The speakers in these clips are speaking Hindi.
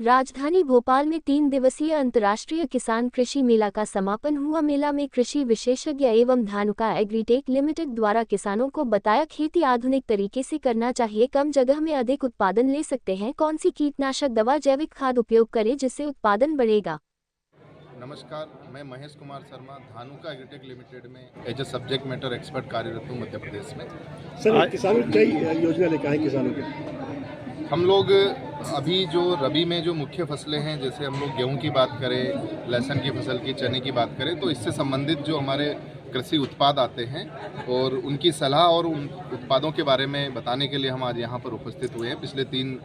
राजधानी भोपाल में 3 दिवसीय अंतर्राष्ट्रीय किसान कृषि मेला का समापन हुआ। मेला में कृषि विशेषज्ञ एवं धानुका एग्रीटेक लिमिटेड द्वारा किसानों को बताया खेती आधुनिक तरीके से करना चाहिए, कम जगह में अधिक उत्पादन ले सकते हैं, कौन सी कीटनाशक दवा जैविक खाद उपयोग करें जिससे उत्पादन बढ़ेगा। नमस्कार, मैं महेश कुमार शर्मा धानुका एग्रीटेक लिमिटेड में as a subject matter expert कार्यरत हूँ मध्य प्रदेश में। सर, किसानों की कई योजना लेकर आए किसानों के। हम लोग अभी जो रबी में जो मुख्य फसलें हैं, जैसे हम लोग गेहूं की बात करें, लहसुन की फसल की, चने की बात करें, तो इससे संबंधित जो हमारे कृषि उत्पाद आते हैं और उनकी सलाह और उन उत्पादों के बारे में बताने के लिए हम आज यहाँ पर उपस्थित हुए हैं। पिछले 3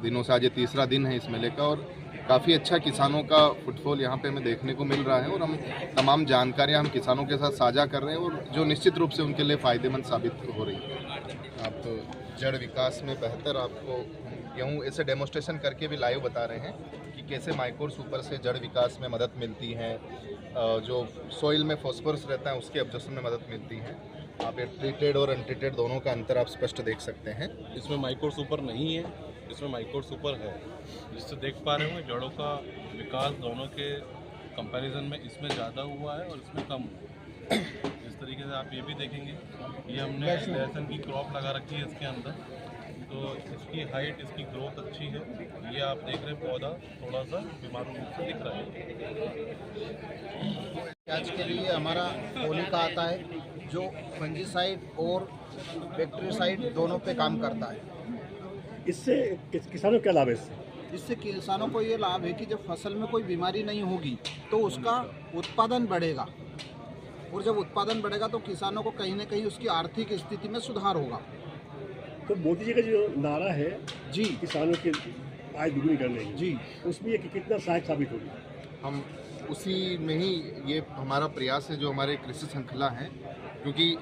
दिनों से आज ये तीसरा दिन है इस मेले का और काफ़ी अच्छा किसानों का फुटफॉल यहाँ पे हमें देखने को मिल रहा है और हम तमाम जानकारियाँ हम किसानों के साथ साझा कर रहे हैं और जो निश्चित रूप से उनके लिए फ़ायदेमंद साबित हो रही है। आप तो जड़ विकास में बेहतर आपको गेहूँ ऐसे डेमोस्ट्रेशन करके भी लाइव बता रहे हैं कि कैसे माइक्रो सुपर से जड़ विकास में मदद मिलती है, जो सॉइल में फॉस्फोरस रहता है उसके एब्जॉर्प्शन में मदद मिलती है। आप ये ट्रीटेड और अनट्रीटेड दोनों का अंतर आप स्पष्ट देख सकते हैं। इसमें माइक्रो सुपर नहीं है, इसमें माइक्रो सुपर है, जिससे देख पा रहे होंगे जड़ों का विकास दोनों के कंपैरिजन में इसमें ज़्यादा हुआ है और इसमें कम हुआ है। इस तरीके से आप ये भी देखेंगे, ये हमने लहसुन की क्रॉप लगा रखी है इसके अंदर, तो इसकी हाइट, इसकी ग्रोथ अच्छी है। ये आप देख रहे हैं पौधा थोड़ा सा बीमार रूप से दिख रहा है। प्याज के लिए हमारा होलिका आता है जो फंजीसाइड और बैक्टीरियासाइड दोनों पे काम करता है। इससे किसानों को क्या लाभ है? इससे किसानों को ये लाभ है कि जब फसल में कोई बीमारी नहीं होगी तो उसका उत्पादन बढ़ेगा और जब उत्पादन बढ़ेगा तो किसानों को कहीं ना कहीं उसकी आर्थिक स्थिति में सुधार होगा। तो मोदी जी का जो नारा है जी, किसानों की आय दुगनी करने की, जी, उसमें ये कितना सहायक साबित होगी? हम उसी में ही ये हमारा प्रयास है जो हमारे कृषि श्रृंखला है, क्योंकि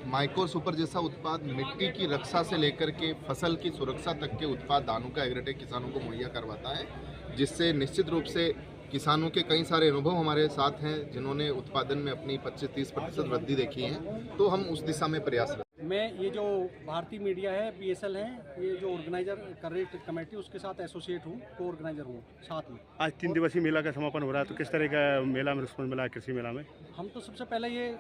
माइक्रो सुपर जैसा उत्पाद मिट्टी की रक्षा से लेकर के फसल की सुरक्षा तक के उत्पाद धानुका एग्रीटेक किसानों को मुहैया करवाता है, जिससे निश्चित रूप से किसानों के कई सारे अनुभव हमारे साथ हैं जिन्होंने उत्पादन में अपनी 25-30% वृद्धि देखी है। तो हम उस दिशा में प्रयासरत। मैं ये जो भारतीय मीडिया है, BSL है, ये जो ऑर्गेनाइजर कर रही कमेटी, उसके साथ एसोसिएट हूँ, को ऑर्गेनाइजर हूँ साथ में। आज 3 दिवसीय मेला का समापन हो रहा है, तो किस तरह का मेला में रिस्पॉन्स मिला है कृषि मेला में? हम तो सबसे पहले ये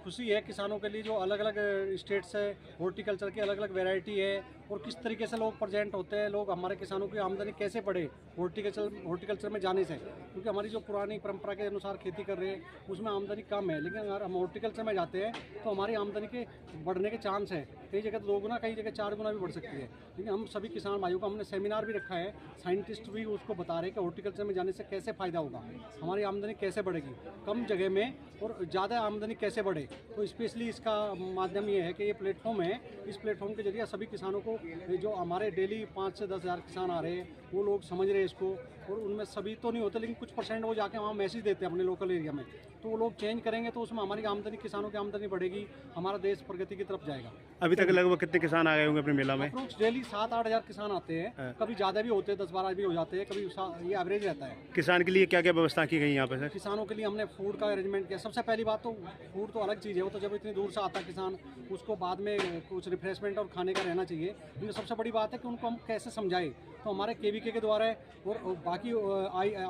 खुशी है किसानों के लिए, जो अलग अलग स्टेट से हॉर्टिकल्चर की अलग अलग वैरायटी है और किस तरीके से लोग प्रेजेंट होते हैं, लोग हमारे किसानों की आमदनी कैसे बढ़े हॉर्टिकल्चर में जाने से, क्योंकि हमारी जो पुरानी परंपरा के अनुसार खेती कर रहे हैं उसमें आमदनी कम है, लेकिन अगर हम हॉर्टिकल्चर में जाते हैं तो हमारी आमदनी के बढ़ने के चांस है, कई जगह 2 गुना, कई जगह 4 गुना भी बढ़ सकती है। लेकिन हम सभी किसान भाइयों का हमने सेमिनार भी रखा है, साइंटिस्ट भी उसको बता रहे हैं कि हॉर्टिकल्चर में जाने से कैसे फ़ायदा होगा, हमारी आमदनी कैसे बढ़ेगी कम जगह में और ज़्यादा आमदनी कैसे बढ़े। तो स्पेशली इसका माध्यम ये है कि ये प्लेटफॉर्म है, इस प्लेटफॉर्म के जरिए सभी किसानों को, जो हमारे डेली 5 से 10 हज़ार किसान आ रहे हैं, वो लोग समझ रहे हैं इसको, और उनमें सभी तो नहीं होते लेकिन कुछ % वो जाके वहाँ मैसेज देते हैं अपने लोकल एरिया में, तो वो लोग चेंज करेंगे तो उसमें हमारी आमदनी, किसानों की आमदनी बढ़ेगी, हमारा देश प्रगति की तरफ जाएगा। अभी तक लगभग कितने किसान आ गए होंगे अपने मेला में? अप्रोक्स डेली 7-8 हज़ार किसान आते हैं, कभी ज़्यादा भी होते हैं, 10-12 भी हो जाते हैं, कभी ये एवरेज रहता है। किसान के लिए क्या क्या व्यवस्था की गई यहाँ पे सर? किसानों के लिए हमने फूड का अरेंजमेंट किया। सबसे पहली बात तो फूड तो अलग चीज़ है, वो तो जब इतनी दूर से आता है किसान, उसको बाद में कुछ रिफ्रेशमेंट और खाने का रहना चाहिए। लेकिन सबसे बड़ी बात है कि उनको हम कैसे समझाएं, तो हमारे KVK के द्वारा और बाकी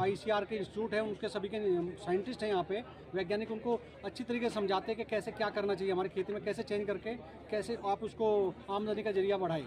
ICR के इंस्टीट्यूट है, उनके सभी के साइंटिस्ट हैं यहाँ पे, वैज्ञानिक, उनको अच्छी तरीके से समझाते हैं कि कैसे क्या करना चाहिए हमारी खेती में, कैसे चेंज करके कैसे आप उसको आमदनी का जरिया बढ़ाएं।